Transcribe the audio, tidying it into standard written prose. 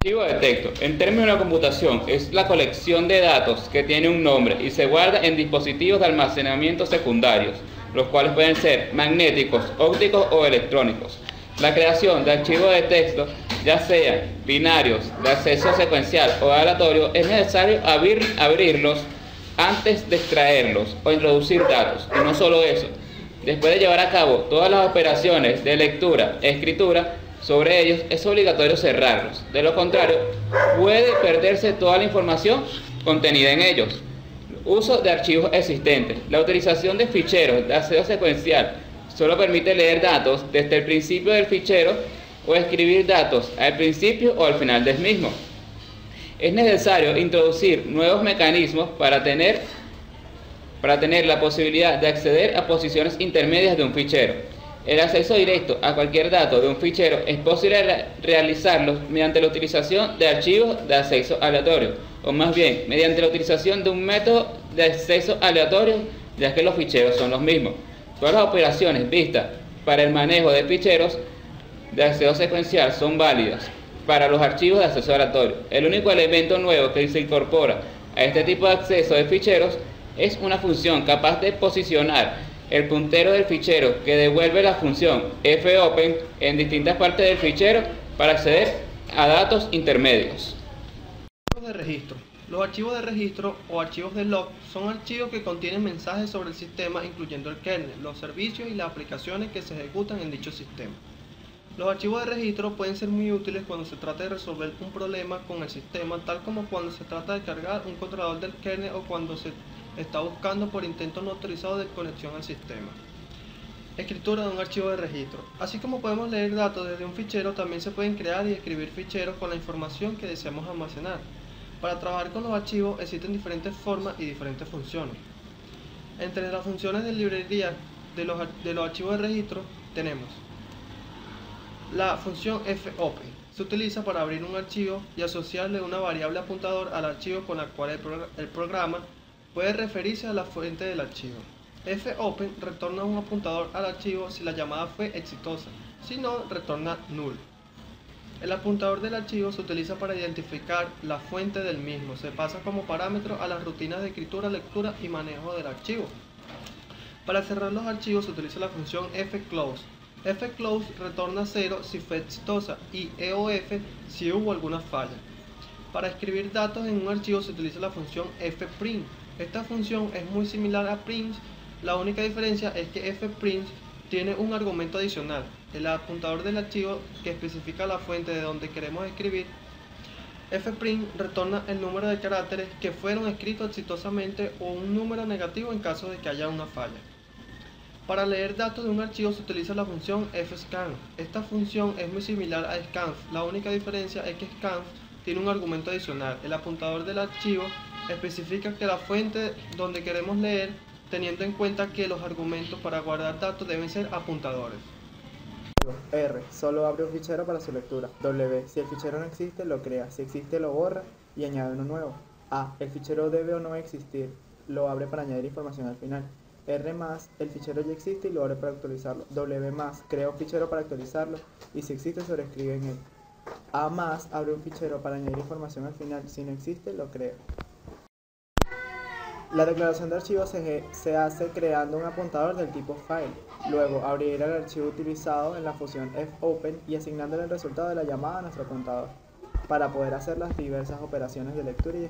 Archivo de texto, en términos de computación, es la colección de datos que tiene un nombre y se guarda en dispositivos de almacenamiento secundarios, los cuales pueden ser magnéticos, ópticos o electrónicos. La creación de archivos de texto, ya sean binarios, de acceso secuencial o aleatorio, es necesario abrirlos antes de extraerlos o introducir datos. Y no solo eso, después de llevar a cabo todas las operaciones de lectura e escritura sobre ellos, es obligatorio cerrarlos. De lo contrario, puede perderse toda la información contenida en ellos. Uso de archivos existentes. La utilización de ficheros de acceso secuencial solo permite leer datos desde el principio del fichero o escribir datos al principio o al final del mismo. Es necesario introducir nuevos mecanismos para tener la posibilidad de acceder a posiciones intermedias de un fichero. El acceso directo a cualquier dato de un fichero es posible realizarlo mediante la utilización de archivos de acceso aleatorio, o más bien, mediante la utilización de un método de acceso aleatorio, ya que los ficheros son los mismos. Todas las operaciones vistas para el manejo de ficheros de acceso secuencial son válidas para los archivos de acceso aleatorio. El único elemento nuevo que se incorpora a este tipo de acceso de ficheros es una función capaz de posicionar el puntero del fichero que devuelve la función fopen en distintas partes del fichero para acceder a datos intermedios. De registro. Los archivos de registro o archivos de log son archivos que contienen mensajes sobre el sistema, incluyendo el kernel, los servicios y las aplicaciones que se ejecutan en dicho sistema. Los archivos de registro pueden ser muy útiles cuando se trata de resolver un problema con el sistema, tal como cuando se trata de cargar un controlador del kernel o cuando se está buscando por intentos no autorizados de conexión al sistema. Escritura de un archivo de registro. Así como podemos leer datos desde un fichero, también se pueden crear y escribir ficheros con la información que deseamos almacenar. Para trabajar con los archivos existen diferentes formas y diferentes funciones. Entre las funciones de librería de los archivos de registro tenemos la función fopen. Se utiliza para abrir un archivo y asociarle una variable apuntador al archivo con la cual el programa puede referirse a la fuente del archivo. fopen retorna un apuntador al archivo si la llamada fue exitosa, si no, retorna null. El apuntador del archivo se utiliza para identificar la fuente del mismo. Se pasa como parámetro a las rutinas de escritura, lectura y manejo del archivo. Para cerrar los archivos se utiliza la función fclose. fclose retorna 0 si fue exitosa y eof si hubo alguna falla. Para escribir datos en un archivo se utiliza la función fprint. Esta función es muy similar a print, la única diferencia es que fprint tiene un argumento adicional, el apuntador del archivo que especifica la fuente de donde queremos escribir. Fprint retorna el número de caracteres que fueron escritos exitosamente o un número negativo en caso de que haya una falla. Para leer datos de un archivo se utiliza la función fscan. Esta función es muy similar a scanf, la única diferencia es que scanf tiene un argumento adicional, el apuntador del archivo especifica que la fuente donde queremos leer, teniendo en cuenta que los argumentos para guardar datos deben ser apuntadores. R. Solo abre un fichero para su lectura. W. Si el fichero no existe, lo crea. Si existe, lo borra y añade uno nuevo. A. El fichero debe o no existir. Lo abre para añadir información al final. R+, el fichero ya existe y lo abre para actualizarlo. W+, crea un fichero para actualizarlo y si existe, sobrescribe en él. A+, abre un fichero para añadir información al final. Si no existe, lo crea. La declaración de archivo se hace creando un apuntador del tipo file, luego abrir el archivo utilizado en la función fopen y asignándole el resultado de la llamada a nuestro apuntador, para poder hacer las diversas operaciones de lectura y